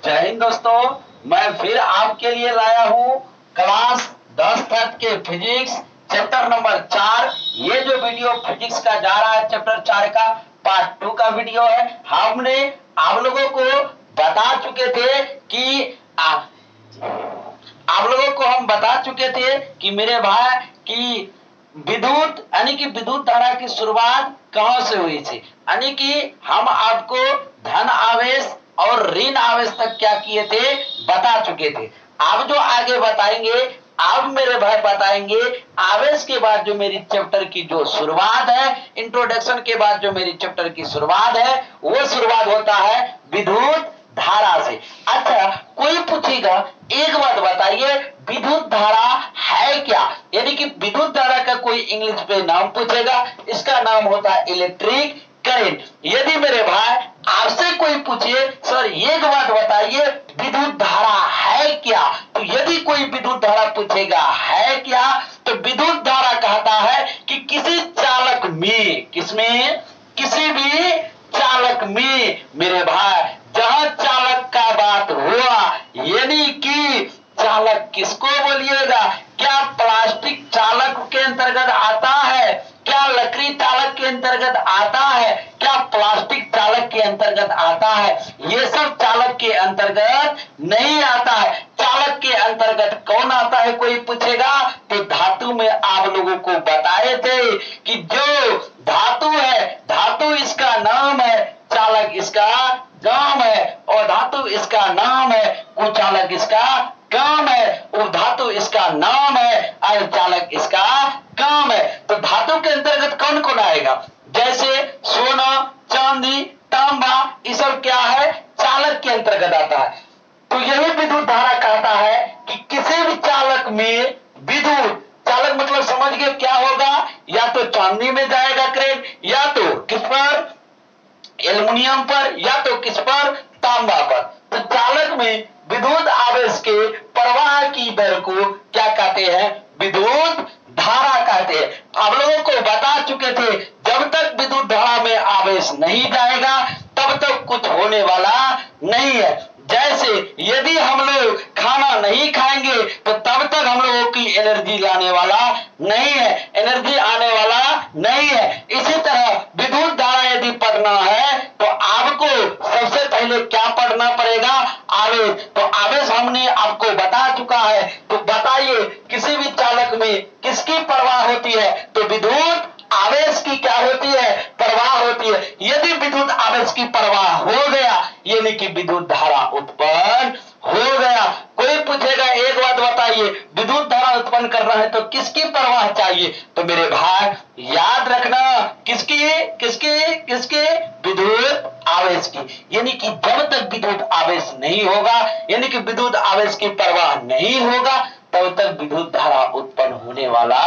जय हिंद दोस्तों, मैं फिर आपके लिए लाया हूँ क्लास 10 तक के फिजिक्स चैप्टर नंबर 4। ये जो वीडियो फिजिक्स का जा रहा है चैप्टर 4 का पार्ट 2 का वीडियो है। हमने आप लोगों को बता चुके थे कि आप लोगों को हम बता चुके थे कि मेरे भाई कि विद्युत यानी कि विद्युत धारा की शुरुआत कहां से हुई थी, यानी कि हम आपको धन आवेश और ऋण आवेश तक क्या किए थे बता चुके थे। अब जो आगे बताएंगे, अब मेरे भाई बताएंगे आवेश के बाद जो मेरी चैप्टर की जो शुरुआत है, इंट्रोडक्शन के बाद जो मेरी चैप्टर की शुरुआत है वो शुरुआत होता है विद्युत धारा से। अच्छा, कोई पूछेगा एक बात बताइए, विद्युत धारा है क्या? यानी कि विद्युत धारा का कोई इंग्लिश पे नाम पूछेगा, इसका नाम होता है इलेक्ट्रिक करंट। यदि मेरे भाई आपसे कोई पूछे सर एक बात बताइए विद्युत धारा है क्या, तो यदि कोई विद्युत धारा पूछेगा है क्या, तो विद्युत धारा कहता है कि किसी चालक में, किसमें, किसी भी चालक में मेरे भाई जहां चालक का बात हुआ, यानी कि चालक किसको बोलिएगा, क्या प्लास्टिक चालक के अंतर्गत आता है, क्या लकड़ी चालक के अंतर्गत आता है, क्या प्लास्टिक चालक के अंतर्गत आता है? ये सब चालक के अंतर्गत नहीं आता है। चालक के अंतर्गत कौन आता है कोई पूछेगा, तो धातु में आप लोगों को बताए थे कि जो धातु है, धातु इसका नाम है, चालक इसका काम है, और धातु इसका नाम है, कुचालक इसका काम है, और धातु इसका नाम है और चालक इसका काम है। तो धातु के अंतर्गत कौन कौन आएगा? जैसे सोना, चांदी, तांबा, ये सब क्या है, चालक के अंतर्गत आता है। तो यही विद्युत धारा कहता है कि किसी भी चालक में विद्युत, चालक मतलब समझ गए क्या होगा, या तो चांदी में जाएगा करंट, या तो किस पर, एल्युमिनियम पर, या तो किस पर, तांबा पर। तो चालक में विद्युत आवेश के प्रवाह की दर को क्या कहते हैं, विद्युत धारा कहते हैं। आप लोगों को बता चुके थे जब तक विद्युत धारा में आवेश नहीं जाएगा तब तक कुछ होने वाला नहीं है। जैसे यदि हम लोग खाना नहीं खाएंगे तो तब तक हम लोगों की एनर्जी लाने वाला नहीं है, एनर्जी आने वाला नहीं है। इसी तरह विद्युत धारा यदि पढ़ना है तो आपको सबसे पहले क्या पढ़ना पड़ेगा, आवेश। तो आवेश हमने आपको बता चुका है। तो बताइए किसी भी चालक में किसकी प्रवाह होती है, तो विद्युत आवेश की क्या होती है, प्रवाह होती है। यदि विद्युत आवेश की प्रवाह हो गया यानी कि विद्युत धारा उत्पन्न हो गया। कोई पूछेगा एक बात बताइए विद्युत धारा उत्पन्न करना है तो किसकी प्रवाह चाहिए, तो मेरे भाई याद रखना किसकी, किसकी, किसकी, विद्युत आवेश की। यानी कि जब तक विद्युत आवेश नहीं होगा, यानी कि विद्युत आवेश की प्रवाह नहीं होगा, तब तक विद्युत धारा उत्पन्न होने वाला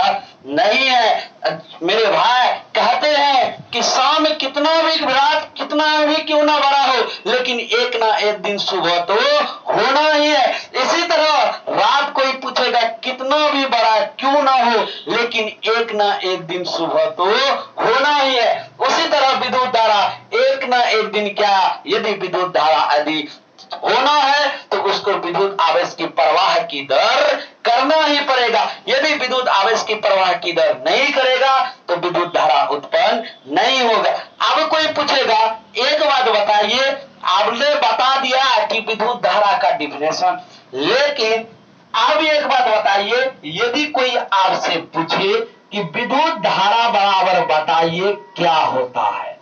नहीं है। मेरे भाई कहते हैं कि शाम कितना भी, रात कितना भी क्यों ना बड़ा हो, लेकिन एक ना एक दिन सुबह तो होना ही है। इसी तरह रात कोई पूछेगा कितना भी बड़ा क्यों ना हो, लेकिन एक ना एक दिन सुबह तो होना ही है। उसी तरह विद्युत धारा एक ना एक दिन क्या, यदि विद्युत धारा यदि होना है तो उसको विद्युत आवेश की प्रवाह की दर करना ही पड़ेगा। यदि विद्युत आवेश की प्रवाह की दर नहीं करेगा तो विद्युत धारा उत्पन्न नहीं होगा। अब कोई पूछेगा एक बात बताइए, आपने बता दिया कि विद्युत धारा का डिफिनेशन, लेकिन अब एक बात बताइए यदि कोई आपसे पूछे कि विद्युत धारा बराबर बताइए क्या होता है।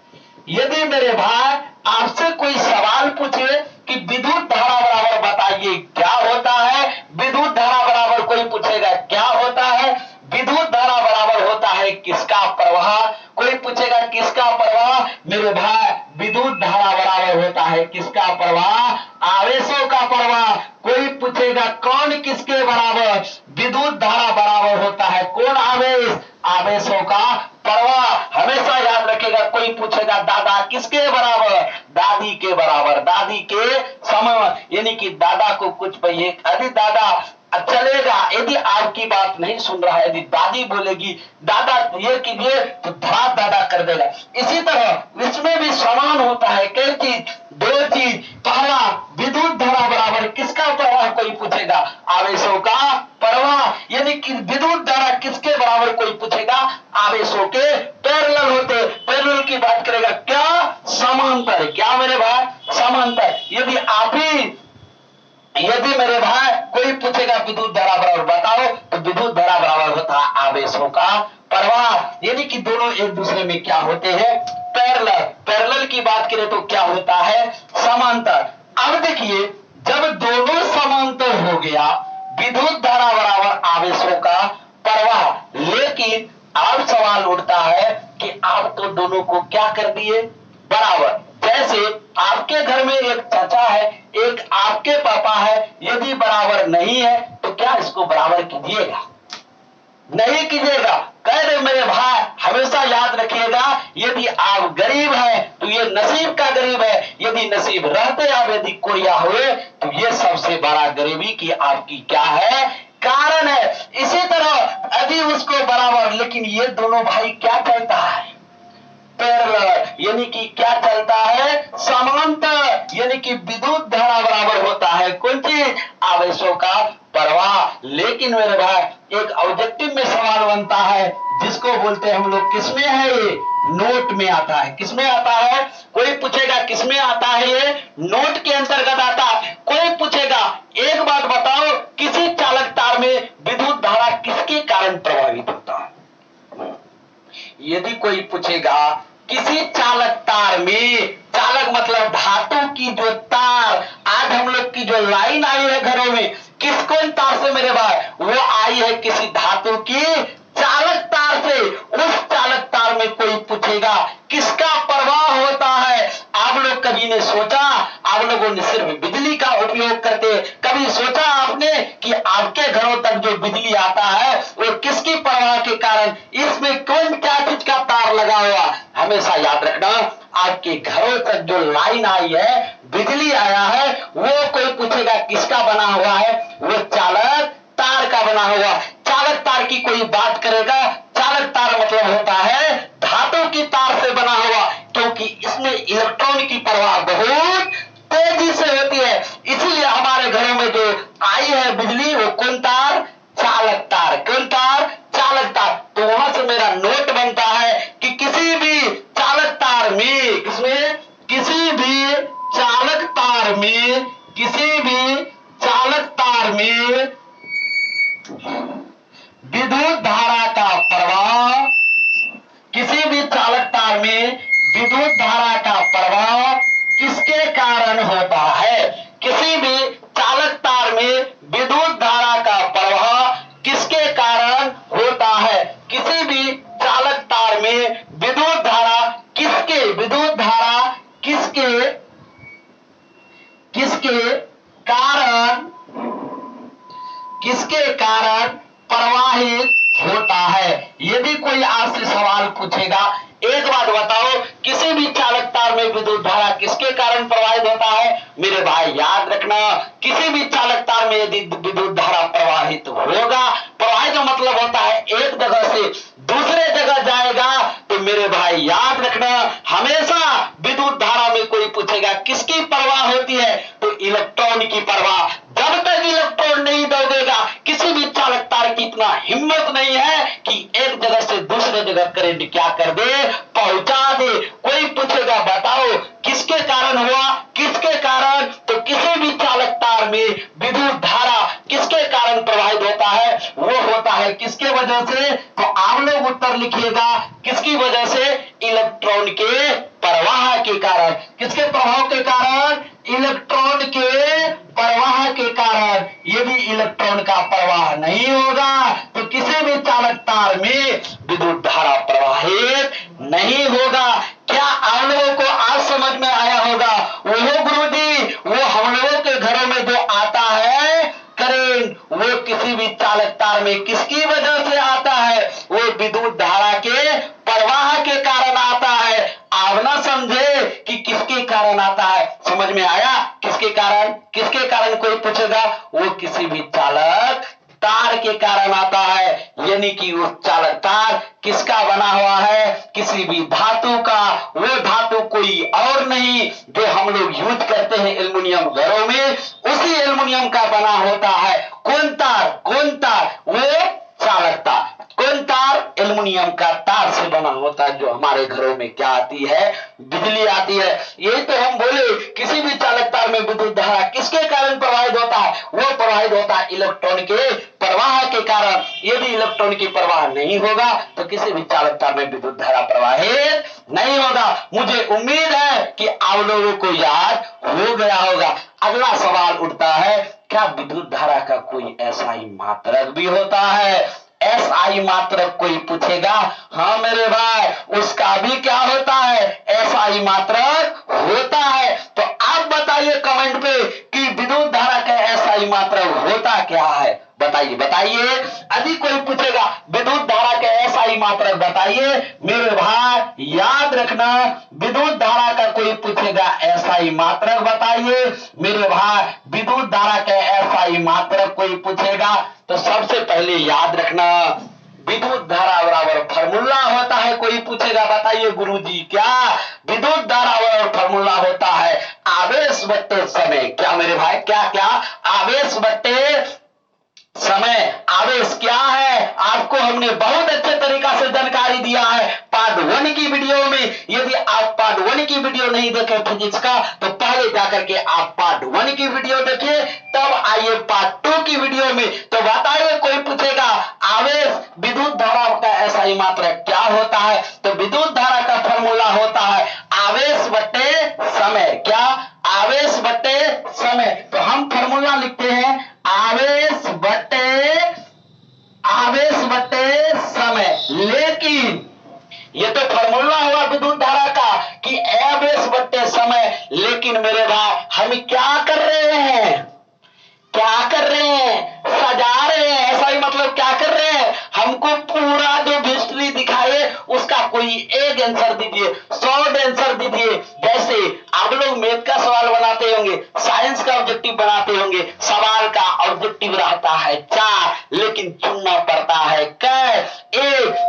यदि मेरे भाई आपसे कोई सवाल पूछे कि विद्युत धारा बराबर बताइए क्या होता है, विद्युत धारा बराबर कोई पूछेगा क्या होता है, विद्युत धारा बराबर होता है किसका प्रवाह। कोई पूछेगा किसका प्रवाह, मेरे भाई विद्युत धारा बराबर होता है किसका प्रवाह, आवेशों का प्रवाह। कोई पूछेगा कौन किसके बराबर, विद्युत धारा बराबर होता है कौन, आवेश, आवेशों का प्रवाह। हमेशा याद रखेगा। कोई पूछेगा दादा किसके बराबर, दादी के बराबर, दादी के समय, यानी कि दादा को कुछ पहिए, यदि दादा चलेगा, यदि आपकी बात नहीं सुन रहा है, यदि दादी बोलेगी दादा ये कीजिए तो धड़ा दादा कर देगा। इसी तरह इसमें भी समान होता है। कई चीज, दो चीज, पहला विद्युत धारा समांतर। क्या मेरे भाई? समांतर। यदि मेरे भाई कोई पूछेगा विद्युत धारा बराबर बताओ, तो विद्युत धारा बराबर होता है आवेशों का प्रवाह, यानी कि दोनों एक दूसरे में क्या होते हैं? पैरेलल। पैरेलल की बात करें तो क्या होता है? समांतर। अब देखिए, जब दोनों समांतर हो गया, विद्युत धारा बराबर आवेशों का प्रवाह, लेकिन अब सवाल उठता है कि आप तो दोनों को क्या कर दिए? बराबर। जैसे आपके घर में एक चाचा है, एक आपके पापा है, यदि बराबर नहीं है तो क्या इसको बराबर कीजिएगा? नहीं कीजिएगा। कह दे मेरे भाई, हमेशा याद रखिएगा, यदि आप गरीब हैं तो ये नसीब का गरीब है, यदि नसीब रहते आप यदि कोरिया हुए तो ये सबसे बड़ा गरीबी की आपकी क्या है? कारण है। इसी तरह यदि उसको बराबर, लेकिन ये दोनों भाई क्या चलता है? पैरेलल, यानी कि क्या चलता है? समांतर, यानी कि विद्युत धारा बराबर होता है कौन चीज? आवेशों का प्रवाह। लेकिन मेरे भाई एक ऑब्जेक्टिव में सवाल बनता है, जिसको बोलते हैं हम लोग, किसमें है ये? नोट में आता है। किसमें आता है? कोई पूछेगा किसमें आता है? ये नोट के अंतर्गत आता है। कोई पूछेगा एक बात बताओ, किसी चालक तार में विद्युत धारा किसके कारण प्रभावित होता है? यदि कोई पूछेगा किसी चालक तार में, चालक मतलब धातु की जो तार, आज हम लोग की जो लाइन आई है घरों में, किस कौन तार से मेरे भाई? वो आई है किसी धातु की चालक तार से। उस चालक तार में कोई पूछेगा किसका प्रवाह होता है? आप लोग कभी ने सोचा? आप लोगों ने सिर्फ बिजली का उपयोग करते, कभी सोचा आपने कि आपके घरों तक जो बिजली आता है वो किसकी प्रवाह के कारण? इसमें कौन क्या चीज का तार लगा हुआ? हमेशा याद रखना, आपके घरों तक जो लाइन आई है, बिजली आया है, वो कोई पूछेगा किसका बना हुआ है? वो चालक तार का बना हुआ। चालक तार की कोई बात करेगा, चालक तार मतलब होता है धातु की तार से बना हुआ, क्योंकि इसमें इलेक्ट्रॉन की प्रवाह बहुत तेजी से होती है। इसीलिए हमारे घरों में जो आई है बिजली, वो कौन तार? चालक तार। कौन तार? चालक तार। तो वहां से मेरा नोट बनता है कि किसी भी चालक तार में, किसमें? किसी भी चालक तार में, किसी भी चालक तार में विद्युत धारा का प्रवाह, किसी भी चालक तार में विद्युत धारा का प्रवाह किसके कारण होता है? किसी भी चालक तार में विद्युत धारा का प्रवाह किसके कारण होता है? किसी भी चालक तार में विद्युत धारा किसके, विद्युत धारा किसके कारण, किसके कारण प्रवाहित होता है? यदि कोई आपसे सवाल पूछेगा, एक बात बताओ, किसी भी चालक तार में विद्युत धारा किसके कारण प्रवाहित होता है? मेरे भाई याद रखना, किसी भी चालक तार में यदि विद्युत धारा प्रवाहित होगा, प्रवाहित का मतलब होता है एक जगह से दूसरे जगह जाएगा, तो मेरे भाई याद रखना, हमेशा विद्युत धारा में कोई पूछेगा किसकी प्रवाह होती है? तो इलेक्ट्रॉन की प्रवाह। जब तक इलेक्ट्रॉन नहीं दौड़ेगा, किसी भी चालक तार की इतना हिम्मत नहीं है कि एक जगह से दूसरे जगह करंट क्या कर दे? पहुंचा दे। कोई पूछेगा बताओ किसके कारण हुआ? किसके कारण? तो किसी भी चालक तार में विद्युत धारा किसके कारण प्रवाहित होता है? वो होता है किसके वजह से? तो आप लोग उत्तर लिखिएगा, किसकी वजह से? इलेक्ट्रॉन के प्रवाह के कारण। किसके प्रभाव के कारण? इलेक्ट्रॉन के प्रवाह के कारण। यदि इलेक्ट्रॉन का प्रवाह नहीं होगा तो किसी भी चालक तार में विद्युत धारा प्रवाहित नहीं होगा। क्या आप लोगों को आज समझ में आया होगा? वो गुरुजी, वो हम लोगों के घरों में जो आता है करंट, वो किसी भी चालक तार में किसकी वजह से आता है? वो विद्युत धारा के प्रवाह के कारण आता है। आप ना समझे कि किसके कारण आता है। समझ में आया? किसके कारण? किसके कारण कोई पूछेगा, वो किसी भी चालक तार के कारण आता है। यानी कि वो चालक तार किसका बना हुआ है? किसी भी धातु का। वो धातु कोई और नहीं, जो हम लोग यूज करते हैं एल्युमिनियम घरों में, उसी एल्युमिनियम का बना होता है। कौन तार? कौन तार? वो चालक तार। कौन तार? एल्युमिनियम का तार से बना होता है, जो हमारे घरों में क्या आती है? बिजली आती है। यही तो हम बोले किसी भी चालक तार में विद्युत धारा किसके कारण प्रवाहित होता है? वो प्रवाहित होता है इलेक्ट्रॉन के प्रवाह के कारण। यदि इलेक्ट्रॉन की प्रवाह नहीं होगा तो किसी भी चालक तार में विद्युत धारा प्रवाहित नहीं होगा। मुझे उम्मीद है कि आप लोगों को याद हो गया होगा। अगला सवाल उठता है, क्या विद्युत धारा का कोई एसआई मात्रक भी होता है? एसआई मात्रक कोई पूछेगा, हाँ मेरे भाई, उसका भी क्या होता है? एसआई मात्रक होता है। तो आप बताइए कमेंट पे कि विद्युत धारा का एसआई मात्रक होता क्या है? बताइए बताइए। यदि कोई पूछेगा विद्युत धारा का एसआई मात्रक बताइए, मेरे भाई याद रखना, विद्युत धारा का कोई पूछेगा एसआई मात्रक बताइए, मेरे भाई विद्युत धारा का एसआई मात्रक कोई पूछेगा तो सबसे पहले याद रखना, विद्युत धारा बराबर फार्मूला होता है। कोई पूछेगा बताइए गुरुजी क्या? विद्युत धारा बराबर फार्मूला होता है आवेश बट्टे समय। क्या मेरे भाई? क्या क्या? आवेश बट्टे समय। आवेश क्या है आपको हमने बहुत अच्छे तरीका से जानकारी दिया है पार्ट 1 की वीडियो में। यदि आप पार्ट 1 की वीडियो नहीं देखे फिजिक्स का तो पहले जाकर के आप पार्ट 1 की वीडियो देखिए, तब आइए पार्ट 2 की वीडियो में। तो बताइए, कोई पूछेगा आवेश विद्युत धारा का एसआई मात्रक क्या होता है? तो विद्युत धारा का फॉर्मूला होता है आवेश बट्टे समय। क्या? आवेश बट्टे समय। तो हम फॉर्मूला लिखते हैं आवेश बट्टे समय। लेकिन ये तो फॉर्मूला हुआ विद्युत धारा का कि आवेश बट्टे समय, लेकिन मेरे भाई हम क्या कर रहे हैं? क्या कर रहे हैं? सजा रहे हैं। ऐसा ही मतलब क्या कर रहे हैं? हमको पूरा जो हिस्ट्री दिखाए उसका कोई एक आंसर दीजिए, शॉर्ट आंसर दीजिए। जैसे आप लोग मैथ का सवाल बनाते होंगे, साइंस का ऑब्जेक्टिव बनाते होंगे, सवाल का ऑब्जेक्टिव रहता है 4, लेकिन चुनना पड़ता है एक।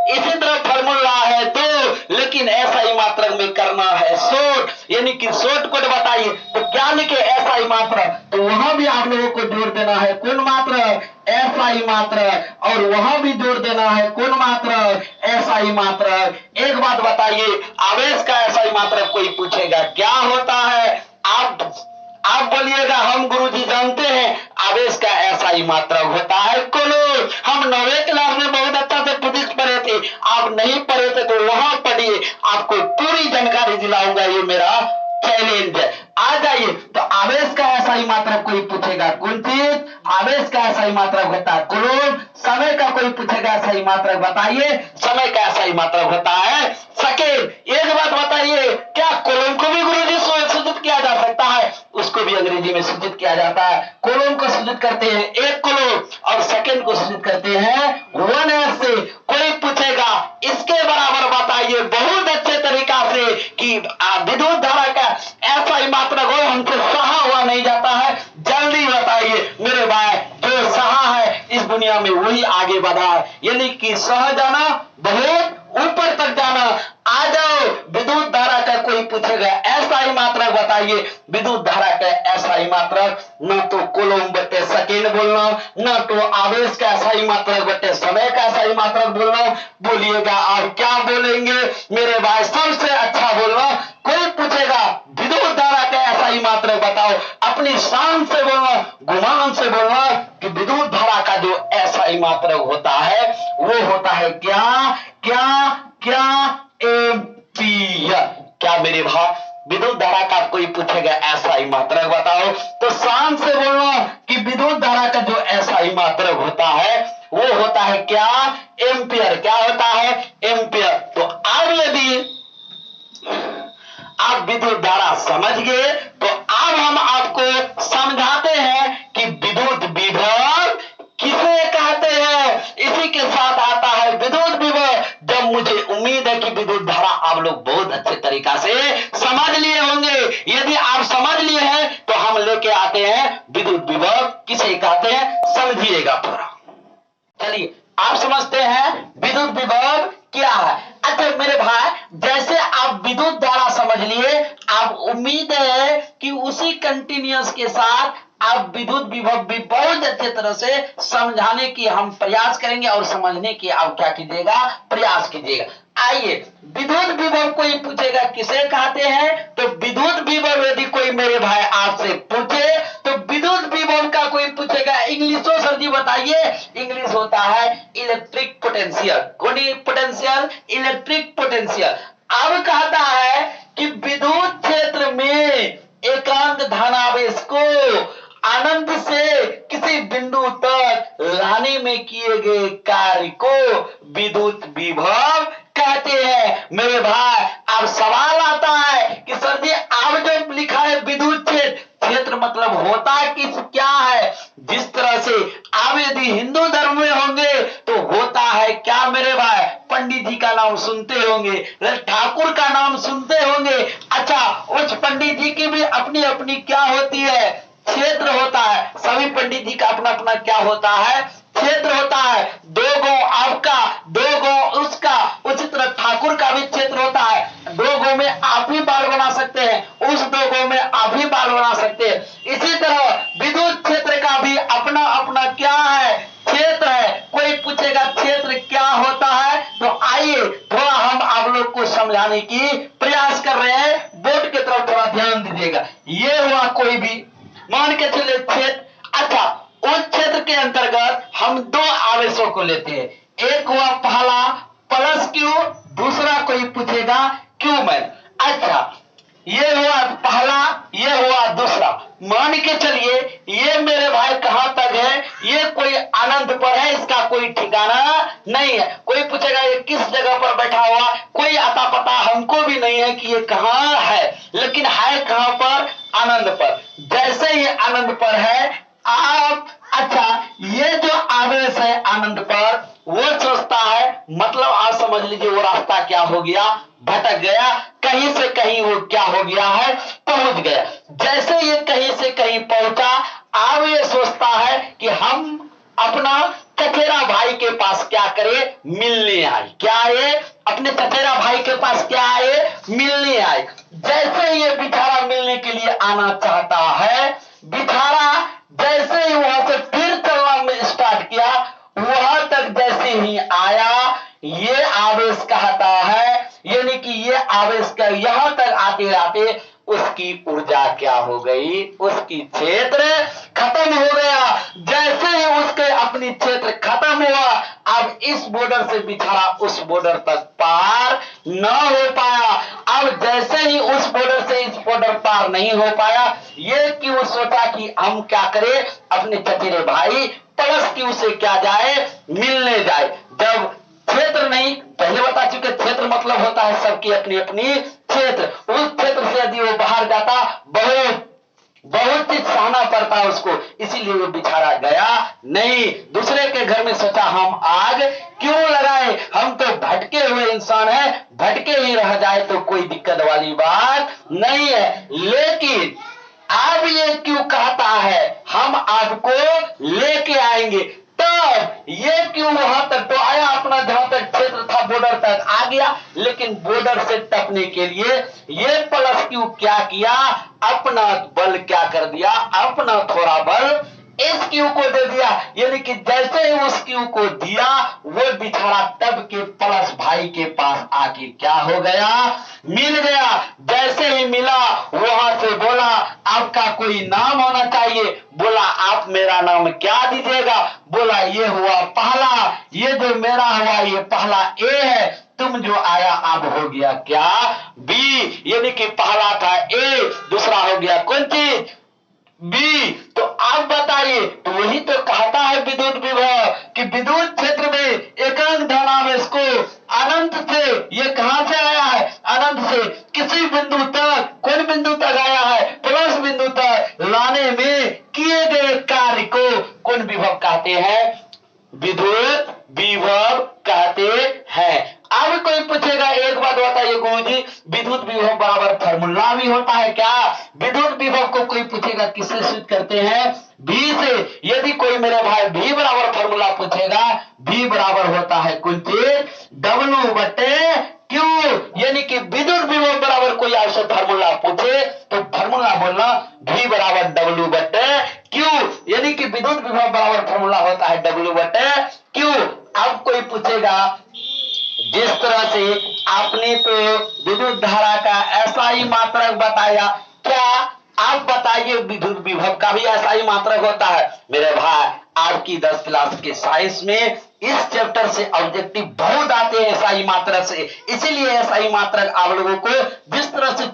इसी तरह फॉर्मूला है 2, लेकिन ऐसा ही मात्रक में करना है शॉर्ट, यानी कि शॉर्ट कोड बताइए। तो क्या लिखे? ऐसा ही मात्रक। तो वहां भी आप लोगों को जोड़ देना है कौन मात्रक? एसआई मात्रक। और वहां भी जोड़ देना है कौन मात्रक? एसआई मात्रक। एक बात बताइए, आवेश का एसआई मात्रक कोई पूछेगा क्या होता है? आप बोलिएगा हम गुरुजी जानते हैं आवेश का एसआई मात्रक होता है कूलम्ब। हम 9वीं क्लास में बहुत अच्छा से फिजिक्स पढ़े थे, आप नहीं पढ़े थे तो वहां पढ़िए, आपको पूरी जानकारी दिलाऊंगा, ये मेरा चैलेंज है। आ जाइए। तो आवेश का एसआई मात्रक कोई पूछेगा कौन चीज? आवेश का एसआई मात्रक होता है कूलम्ब। समय का कोई पूछेगा एसआई मात्रक बताइए, समय का एसआई मात्रक होता है सेकेंड। एक बात बताइए, क्या कूलम्ब को भी गुरुजी सूचित किया जा सकता है? उसको भी अंग्रेजी में सूचित किया जाता है। कूलम्ब को सूचित करते हैं 1 कूलम्ब और सेकेंड को सूचित करते हैं 1 एस से। कोई पूछेगा इसके बराबर बताइए बहुत अच्छे तरीका से कि विद्युत धारा का एसआई मात्रक हो, हमसे सहा हुआ नहीं जाता है, जल्दी बताइए मेरे भाई। जो सहा है इस दुनिया में वही आगे बढ़ा है, यानी कि सह जाना, बहुत ऊपर तक जाना। आ जाओ, विद्युत धारा का कोई पूछेगा एसआई मात्रक बताइए। विद्युत धारा का एसआई मात्रक न तो कूलम्ब बटे सेकेंड बोलना, न तो आवेश का एसआई मात्रक बटे समय का एसआई मात्रक बोलना। बोलिएगा आप क्या बोलेंगे मेरे भाई? सबसे अच्छा बोलना। कोई पूछेगा विद्युत धारा का एसआई मात्रक बताओ, अपनी शान से बोलना, गुमान से बोलना कि विद्युत धारा का जो एसआई मात्रक होता है वो होता है क्या? क्या क्या? एम्पियर। क्या मेरे भाई? विद्युत धारा का कोई पूछेगा एसआई मात्रक बताओ, तो शान से बोलना कि विद्युत धारा का जो एसआई मात्रक होता है वो होता है क्या? एम्पियर। क्या होता है? एम्पियर। तो अब यदि आप विद्युत धारा समझ गए तो अब हम आपको समझाते हैं कि विद्युत विभव किसे कहते हैं। इसी के साथ आता है विद्युत विभव। जब मुझे उम्मीद है कि विद्युत धारा आप लोग बहुत अच्छे तरीका से समझ लिए होंगे। यदि आप समझ लिए हैं तो हम लेके आते हैं विद्युत विभव किसे कहते हैं, समझिएगा पूरा। चलिए आप समझते हैं विद्युत विभव क्या है। अच्छा मेरे भाई, जैसे आप विद्युत धारा समझ लिए, आप उम्मीद है कि उसी कंटिन्यूअस के साथ आप विद्युत विभव भी बहुत अच्छे तरह से समझाने की हम प्रयास करेंगे और समझने की आप क्या कीजिएगा, प्रयास कीजिएगा। आइए, विद्युत विभव कोई पूछेगा किसे कहते हैं, तो विद्युत विभव यदि कोई मेरे भाई आपसे पूछे तो विद्युत विभव का कोई पूछेगा इंग्लिशो सर जी बताइए, इंग्लिश होता है इलेक्ट्रिक पोटेंशियल। कौन पोटेंशियल? Electric potential. अब कहता है कि विद्युत क्षेत्र में एकांक धनावेश को अनंत से किसी बिंदु तक लाने में किए गए कार्य को विद्युत विभव कहते हैं। मेरे भाई अब सवाल आता है कि सर जी आप जो लिखा है विद्युत क्षेत्र मतलब होता किस क्या है? जिस तरह से आप यदि हिंदू धर्म में होंगे तो होता है क्या मेरे भाई? पंडित जी का नाम सुनते होंगे, ठाकुर का नाम सुनते होंगे। अच्छा, उस पंडित जी की भी अपनी अपनी क्या होती है? क्षेत्र होता है। सभी पंडित जी का अपना अपना क्या होता है? क्षेत्र होता है। 2 गौ आपका, 2 गौ उसका, उसी तरह ठाकुर का भी क्षेत्र होता है। 2 गौ में आप भी बाल बना सकते हैं, उस 2 गौ में आप भी बाल बना सकते हैं। इसी तरह विद्युत क्षेत्र का भी अपना अपना क्या है? क्षेत्र है। कोई पूछेगा क्षेत्र क्या होता है, तो आइए थोड़ा हम आप लोग को समझाने की प्रयास कर रहे हैं। बोर्ड की तरफ थोड़ा ध्यान दीजिएगा। ये हुआ कोई भी मान के चले क्षेत्र। अच्छा, उस क्षेत्र के अंतर्गत हम 2 आवेशों को लेते हैं। एक हुआ पहला प्लस क्यू, दूसरा कोई पूछेगा क्यू मैन। अच्छा, ये हुआ पहला, ये हुआ दूसरा। मान के चलिए ये मेरे भाई कहां तक है? ये कोई अनंत पर है, इसका कोई ठिकाना नहीं है। कोई पूछेगा ये किस जगह पर बैठा हुआ, कोई अता पता हमको भी नहीं है कि ये कहां है, लेकिन है कहां पर? अनंत पर। जैसे ही अनंत पर है आप, अच्छा ये जो आवेश है अनंत पर वो सोचता है, मतलब आप समझ लीजिए वो रास्ता क्या हो गया? भटक गया। कहीं से कहीं वो क्या हो गया है? पहुंच गया। जैसे ये कहीं से कहीं पहुंचा, अब ये सोचता है कि हम अपना चचेरा भाई के पास क्या करे? मिलने आए। क्या आए? अपने चचेरा भाई के पास क्या आए? मिलने आए। जैसे ये बिछारा मिलने के लिए आना चाहता है, बिछारा जैसे ही वहां से फिर चलना में स्टार्ट किया, वहां तक जैसे ही आया, ये आवेश कहता है, यानी कि ये आवेश का यहां तक आते आते उसकी ऊर्जा क्या हो गई? उसकी क्षेत्र खत्म हो गया। जैसे ही उसके अपनी क्षेत्र खत्म हुआ, अब इस बॉर्डर से बिछड़ा उस बॉर्डर तक पार न हो पाया। अब जैसे ही उस बॉर्डर से इस बॉर्डर पार नहीं हो पाया, ये क्यों सोचा कि हम क्या करें? अपने चचेरे भाई प्लस क्यू से क्या जाए? मिलने जाए। जब क्षेत्र नहीं, पहले बता चुके क्षेत्र मतलब होता है सबकी अपनी अपनी क्षेत्र। उस क्षेत्र से यदि वो बाहर जाता, बहुत बहुत चीज सहना पड़ता है उसको, इसीलिए वो बिछारा गया नहीं। दूसरे के घर में सोचा हम आग क्यों लगाए? हम तो भटके हुए इंसान हैं, भटके ही रह जाए तो कोई दिक्कत वाली बात नहीं है। लेकिन अब ये क्यों कहता है हम आपको लेके आएंगे? तब ये क्यों वहां तक तो आया, अपना जहां तक क्षेत्र था बॉर्डर तक आ गया, लेकिन बॉर्डर से टपने के लिए ये प्लस क्यों क्या किया? अपना बल क्या कर दिया? अपना थोड़ा बल इस क्यू को दे दिया। यानी कि जैसे ही उस क्यू को दिया, वो बिछारा तब के प्लस भाई के पास आके क्या हो गया? मिल गया। जैसे ही मिला, वहां से बोला आपका कोई नाम होना चाहिए। बोला आप मेरा नाम क्या दीजिएगा? बोला ये हुआ पहला, ये जो मेरा हुआ ये पहला ए है, तुम जो आया अब हो गया क्या? बी। यानी कि पहला था ए, दूसरा हो गया कौन चीज? बी। तो आप बताइए, तो वही तो कहता है विद्युत विभव कि विद्युत क्षेत्र में एकांक धनावेश को अनंत से, ये कहां से आया है? अनंत से किसी बिंदु तक, कौन बिंदु तक आया है? प्लस बिंदु तक लाने में किए गए कार्य को कौन विभव कहते हैं? विद्युत विभव कहते हैं। अब कोई पूछेगा एक बात बताइए गुरुजी, विद्युत विभव बराबर फॉर्मूला भी होता है क्या? विद्युत विभव को कोई पूछेगा किससे सूचित करते हैं? भी से। यदि कोई मेरे भाई भी बराबर फॉर्मूला पूछेगा, भी बराबर होता है कुछ डब्ल्यू बटे क्यू। यानी कि विद्युत विभव बराबर कोई आपसे फॉर्मूला पूछे तो फॉर्मूला बोलना भी बराबर डब्ल्यू बटे क्यू विद्युत विभव बराबर फॉर्मूला होता है W/Q। अब कोई पूछेगा जिस तरह से आपने तो विद्युत धारा का ऐसा ही मात्रक बताया, क्या आप बताइए विद्युत विभव का भी ऐसा ही मात्रक होता है? मेरे भाई आपकी 10 क्लास के साइंस में इस चैप्टर से ऑब्जेक्टिव बहुत आते हैं एसआई मात्रक से, इसीलिए एसआई मात्रक आप लोगों को जिस तरह से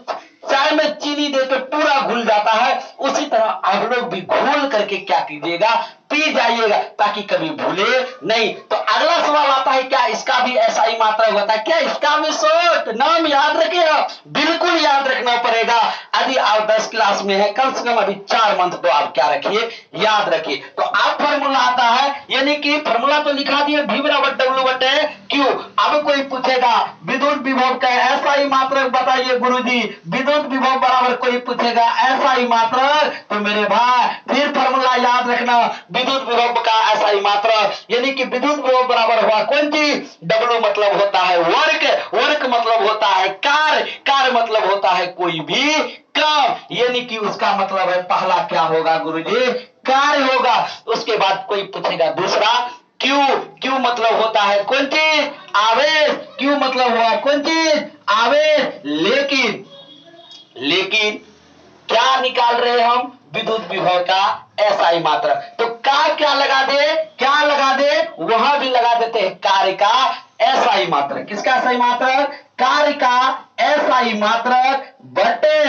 चाय में चीनी देकर पूरा घुल जाता है, उसी तरह आप लोग भी घोल करके क्या कीजिएगा, पी जाइएगा, ताकि कभी भूले नहीं। तो अगला सवाल आता है, क्या इसका भी ऐसा ही मात्रक होता है? क्या इसका भी शॉर्ट नाम याद रखिएगा, बिल्कुल याद रखना पड़ेगा। यदि आप 10 क्लास में है, कम से कम अभी 4 मंथ तो आप क्या रखिए, याद रखिए। तो आप फॉर्मूला आता है, यानी कि फॉर्मूला तो लिखा दिए V/W/Q। अब कोई पूछेगा विद्युत विभव का ऐसा ही मात्रक बताइए गुरुजी, विद्युत विभव बराबर कोई पूछेगा ऐसा ही मात्रक, तो मेरे भाई फिर फॉर्मूला याद रखना, विद्युत विभव का ऐसा ही मात्रक, यानी कि विद्युत विभव बराबर हुआ कौन चीज? W मतलब होता है वर्क, वर्क मतलब होता है कार्य, कार्य मतलब होता है कोई भी काम, यानी कि उसका मतलब है पहला क्या होगा गुरुजी? कार्य होगा। उसके बाद कोई पूछेगा दूसरा Q, Q मतलब होता है कौन चीज? आवेश। Q मतलब हुआ कौन चीज? आवेश। लेकिन क्या निकाल रहे हम? विद्युत विभव का एसआई मात्रक। तो क्या लगा दे, क्या लगा दे, वहां भी लगा देते हैं कार्य का एसआई मात्रक। किसका एसआई मात्रक? कार्य का एसआई मात्रक बटे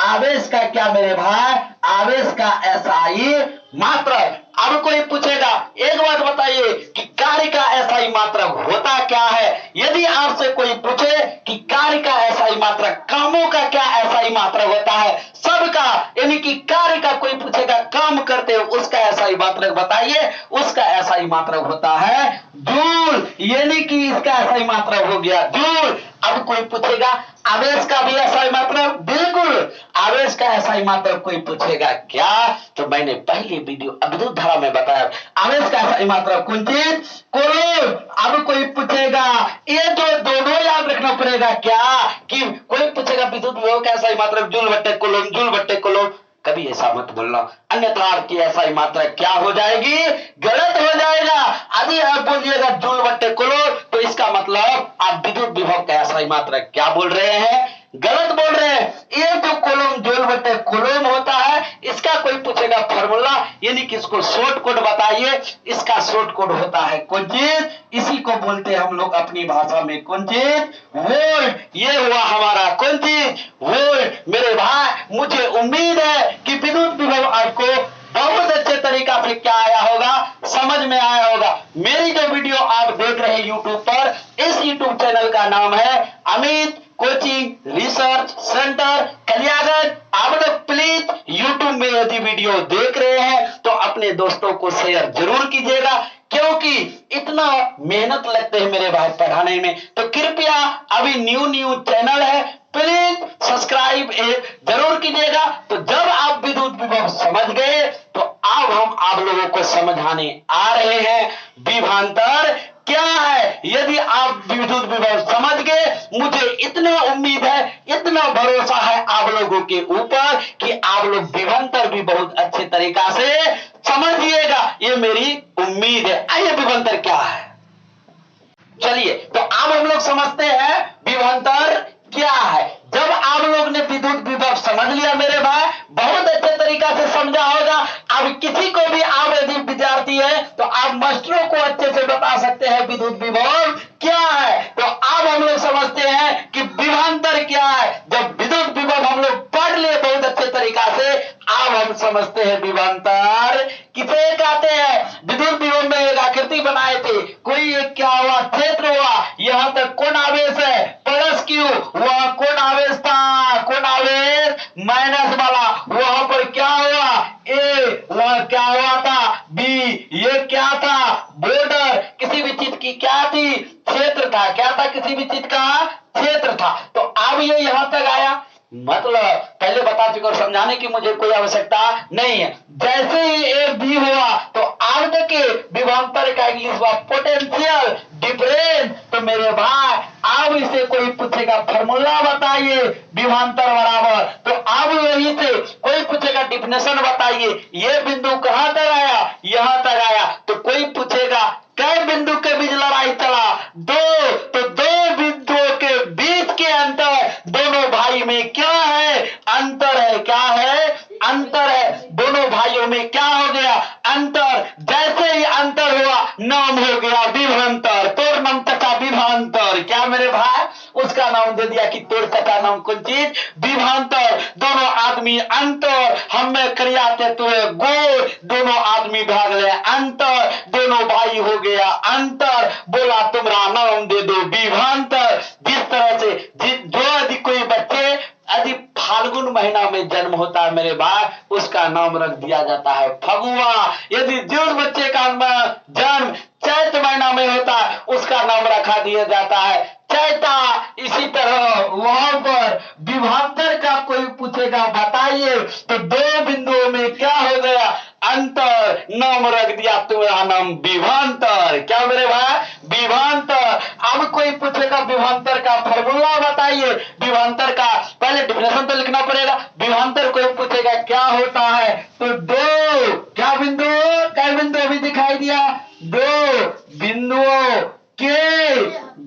आवेश का क्या मेरे भाई? आवेश का एसआई मात्रक। अब कोई पूछेगा, एक बात बताइए कि कार्य का एसआई मात्रक होता क्या है? यदि आपसे कोई पूछे कि कार्य का एसआई मात्रक, कामों का क्या एसआई मात्रक होता है? सबका, यानी कि कार्य का कोई पूछेगा काम करते हो उसका एसआई मात्रक बताइए, उसका एसआई मात्रक होता है जूल, यानी कि इसका एसआई मात्रक हो गया जूल। अब कोई पूछेगा आवेश का भी एसआई मात्रक, बिल्कुल आवेश का एसआई मात्रक कोई पूछेगा क्या? तो मैंने पहले वीडियो विद्युत धारा में बताया आवेश का एसआई मात्रक कौन चीज? कोलोन। अब कोई पूछेगा, ये जो दोनों याद रखना पड़ेगा क्या, कि कोई पूछेगा विद्युत विभव का एसआई मात्रक जूल बट्टे कोलोन, जूल बट्टे कोलोन, कभी ऐसा मत बोलना, अन्यथा आपकी एसआई मात्रा क्या हो जाएगी? गलत हो जाएगा। यदि आप बोलिएगा जूल बट्टे कोलोन, तो इसका मतलब आप विद्युत विभव का एसआई मात्रा क्या बोल रहे हैं? गलत बोल रहे हैं। ये जो कोलोम जूल बट्टे कोलोम होता है, इसका कोई पूछेगा फॉर्मूला, यानी कि इसको शॉर्ट कोड बताइए, इसका शॉर्ट कोड होता है कौन चीज? इसी को बोलते हैं हम लोग अपनी भाषा में कौन चीज? वोल्ट। ये हुआ हमारा कौन चीज? वोल्ट। मेरे भाई मुझे उम्मीद है कि विद्युत विभव आपको बहुत अच्छे तरीका से क्या आया होगा, समझ में आया होगा। मेरी जो वीडियो आप देख रहे हैं यूट्यूब पर, इस यूट्यूब चैनल का नाम है Amit coaching research centre Kaliaganj. आप लोग प्लीज यूट्यूब में यदि वीडियो देख रहे हैं तो अपने दोस्तों को शेयर जरूर कीजिएगा, क्योंकि इतना मेहनत लगते हैं मेरे भाई पढ़ाने में। तो कृपया अभी न्यू चैनल है, प्लीज सब्सक्राइब जरूर कीजिएगा। तो जब आप विद्युत विभव समझ गए, तो अब हम आप लोगों को समझाने आ रहे हैं विभवांतर क्या है। यदि आप विद्युत विभव समझ गए, मुझे इतना उम्मीद है, इतना भरोसा है आप लोगों के ऊपर कि आप लोग विभवांतर भी बहुत अच्छे तरीका से समझिएगा, ये मेरी उम्मीद है। आइए विभवांतर क्या है, चलिए तो अब हम लोग समझते हैं विभवांतर क्या है। जब आप लोग ने विद्युत विभव समझ लिया मेरे भाई, बहुत अच्छे तरीका से समझा होगा। अब किसी को भी आप यदि विद्यार्थी है तो आप मास्टरों को अच्छे से बता सकते हैं विद्युत विभव क्या है। तो अब हम लोग समझते हैं कि विभवांतर क्या है। जब विद्युत विभव हम लोग पढ़ लिए बहुत अच्छे तरीका से, अब हम समझते हैं विभवांतर किसे कहते हैं। विद्युत विभव में एक आकृति बनाए थे, कोई एक क्या हुआ, क्षेत्र हुआ, यहां तक कौन आवेश है प्लस क्यू, वहां कौन आवेश था, कौन आवेश माइनस वाला, वहां पर क्या हुआ ए, वहां क्या हुआ था बी, ये क्या था बॉर्डर, किसी भी चीज की क्या थी, क्षेत्र था, क्या था, किसी भी चीज का क्षेत्र था। तो अब ये यहां तक आया, मतलब पहले बता चुका और समझाने की मुझे कोई आवश्यकता नहीं है। जैसे ही ए बी हुआ तो अर्ध के विभवांतर का इंग्लिश हुआ पोटेंशियल डिफरेंस। तो मेरे भाई अब इसे कोई पूछेगा फॉर्मूला बताइए विभवांतर बराबर, तो अब यही से कोई पूछेगा डिफिनेशन बताइए, ये बिंदु कहां तक आया, यहां तक आया। तो कोई पूछेगा कई बिंदु के बीच लड़ाई चला, दो, तो दो बिंदुओं के बीच के अंतर दोनों भाई में क्या है, अंतर है। क्या है, अंतर है। दोनों भाइयों में क्या हो गया, अंतर। जैसे ही अंतर हुआ नाम हो गया विभांतर। तोर नाम चचा विभांतर। क्या मेरे भाई, उसका नाम दे दिया कि तोर चचा नाम कौन चीज, विभांतर। दोनों आदमी अंतर, हम में करियाते तुहे गोर, दोनों आदमी भाग ले अंतर, दोनों भाई हो गया अंतर। बोला तुम्हारा नाम दे दो विभांतर। जिस तरह से जो यदि कोई बच्चे यदि फाल्गुन महीना में जन्म होता है मेरे भाई, उसका नाम रख दिया जाता है फगुआ। यदि जिस बच्चे का जन्म चैत महीना में होता है, उसका नाम रखा दिया जाता है चैता। इसी तरह वहां पर विभांतर का कोई पूछेगा बताइए, तो दो बिंदुओं में क्या हो गया, अंतर, नाम रख दिया तुम्हारा नाम विभांतर। क्या मेरे भाई, विभांतर। अब कोई पूछेगा विभांतर का फॉर्मूला बताइए, विभांतर का पहले डिफिनेशन तो लिखना पड़ेगा। विभांतर कोई पूछेगा क्या होता है, तो दो क्या बिंदु, क्या बिंदु अभी दिखाई दिया, दो बिंदुओं के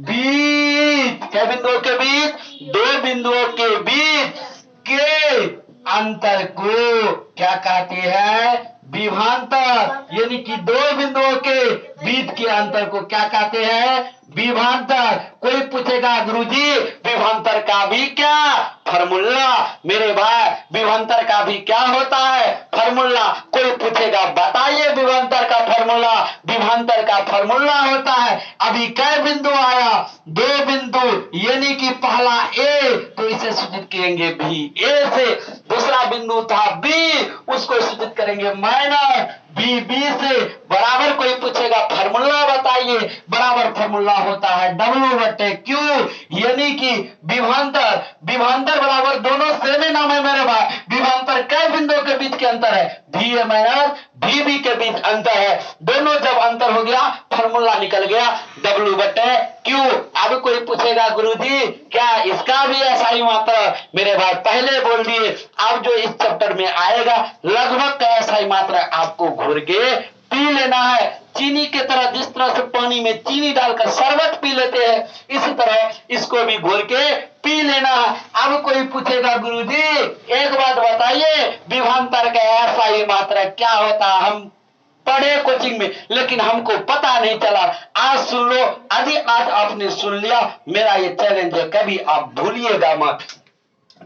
बीच, क्या बिंदुओं के बीच, दो बिंदुओं के बीच के अंतर को क्या कहते हैं, विभांतर। यानी कि दो बिंदुओं के बीच के अंतर को क्या कहते हैं, विभांतर। कोई पूछेगा गुरुजी विभांतर का भी क्या फॉर्मूला, मेरे भाई विभांतर का भी क्या होता है फॉर्मूला। कोई पूछेगा बताइए विभांतर का फॉर्मूला। विभांतर का फॉर्मूला होता है, अभी कै बिंदु आया, दो बिंदु, यानी कि पहला ए, तो इसे सूचित करेंगे बी, ए से। दूसरा बिंदु था बी, उसको सूचित करेंगे माइनस बी, बी से बराबर। कोई पूछेगा फॉर्मूला बताइए, बराबर फॉर्मूला होता है W/Q, यानी कि विभांतर, विभांतर बराबर दोनों सेम ही नाम है मेरे भाई। विभांतर कई बिंदुओं के बीच के अंतर है, VA माइनस VB के बीच अंतर है। दोनों जब अंतर हो गया फॉर्मूला निकल गया W/Q। अब कोई पूछेगा गुरुजी क्या इसका भी ऐसा ही मात्रा, मेरे भाई पहले बोल दिए, अब जो इस चैप्टर में आएगा लगभग का ऐसा ही मात्रा आपको घोर के पी लेना है। चीनी के तरह, जिस तरह से पानी में चीनी डालकर शरबत पी लेते हैं, इसी तरह इसको भी घोर के पी लेना है। अब कोई पूछेगा गुरुजी एक बात बताइए, विभांतर का ऐसा ही मात्रा क्या होता है, हम पढ़े कोचिंग में लेकिन हमको पता नहीं चला। आज सुन लो, यदि आज आपने सुन लिया, मेरा ये चैलेंज है, कभी आप भूलिएगा मत।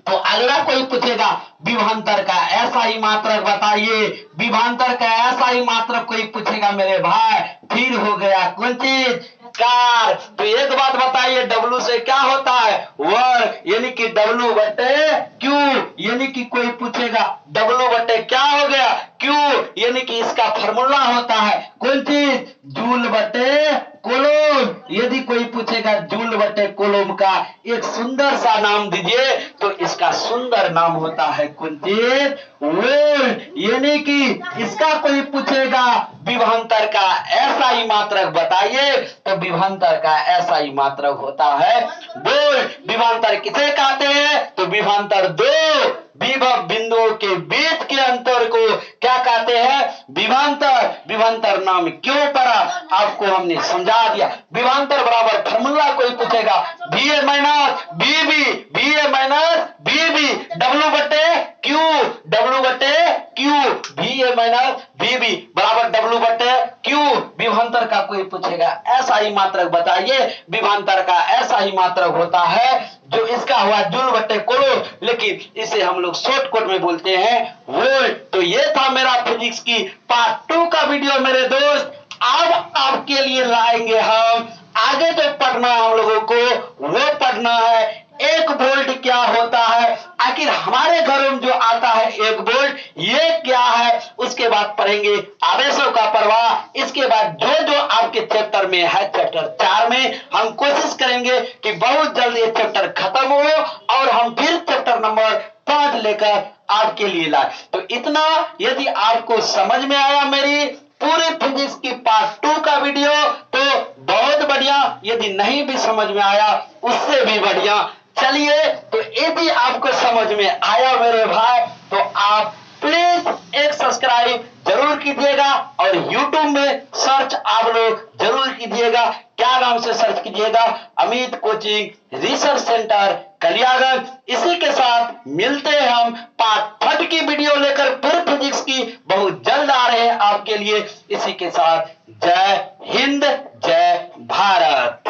तो अगला कोई पूछेगा विभांतर का ऐसा ही मात्रक बताइए, विभांतर का ऐसा ही मात्रक कोई पूछेगा मेरे भाई, फिर हो गया कौन चीज, कार। तो एक बात बताइए, W से क्या होता है, वर्ग, यानी कि W/Q, यानी कि कोई पूछेगा W/ क्या हो गया, Q, यानी कि इसका फॉर्मूला होता है कौन चीज, जूल/कोलोम। यदि कोई पूछेगा जूल/कोलोम का एक सुंदर सा नाम दीजिए, तो इसका सुंदर नाम होता है कौन चीज, वोल्ट। यानी कि इसका कोई पूछेगा विभांतर का ऐसा ही मात्रक बताइए, तो विभांतर का ऐसा ही मात्रक होता है वोल्ट। विभांतर किसे कहते हैं, तो विभांतर दो विभव बिंदुओं के बीच के अंतर को क्या कहते हैं, विभांतर। विभांतर नाम क्यों पड़ा आपको हमने समझा दिया। विभांतर बराबर फॉर्मूला कोई पूछेगा VA minus BB, VA minus BB, W/Q, W/Q, VA minus BB बराबर W/Q। विभांतर का कोई पूछेगा ऐसा ही मात्रक बताइए, विभांतर का ऐसा ही मात्रक होता है जो इसका हुआ जूल/कोलोम, लेकिन इसे हम लोग शॉर्टकट में बोलते हैं वोल्ट। तो ये था मेरा फिजिक्स की पार्ट 2 का वीडियो मेरे दोस्त। अब आपके लिए लाएंगे हम आगे जो पढ़ना हम लोगों को, वो पढ़ना है 1 वोल्ट क्या होता है, आखिर हमारे घरों में जो आता है 1 वोल्ट ये क्या है, उसके बाद पढ़ेंगे आवेशों का प्रवाह। इसके बाद जो जो आपके चैप्टर में है, चैप्टर 4 में हम कोशिश करेंगे कि बहुत जल्द ये चैप्टर खत्म हो और हम फिर चैप्टर नंबर 5 लेकर आपके लिए लाए। तो इतना, यदि आपको समझ में आया मेरी पूरे फिजिक्स की पार्ट 2 का वीडियो तो बहुत बढ़िया, यदि नहीं भी समझ में आया उससे भी बढ़िया। चलिए, तो यदि आपको समझ में आया मेरे भाई, तो आप प्लीज कीजिएगा और YouTube में सर्च आप लोग जरूर कीजिएगा। क्या नाम से सर्च कीजिएगा? Amit coaching research centre Kaliaganj. इसी के साथ मिलते हैं हम पार्ट 3 की वीडियो लेकर, फिर फिजिक्स की बहुत जल्द आ रहे हैं आपके लिए। इसी के साथ जय हिंद, जय भारत।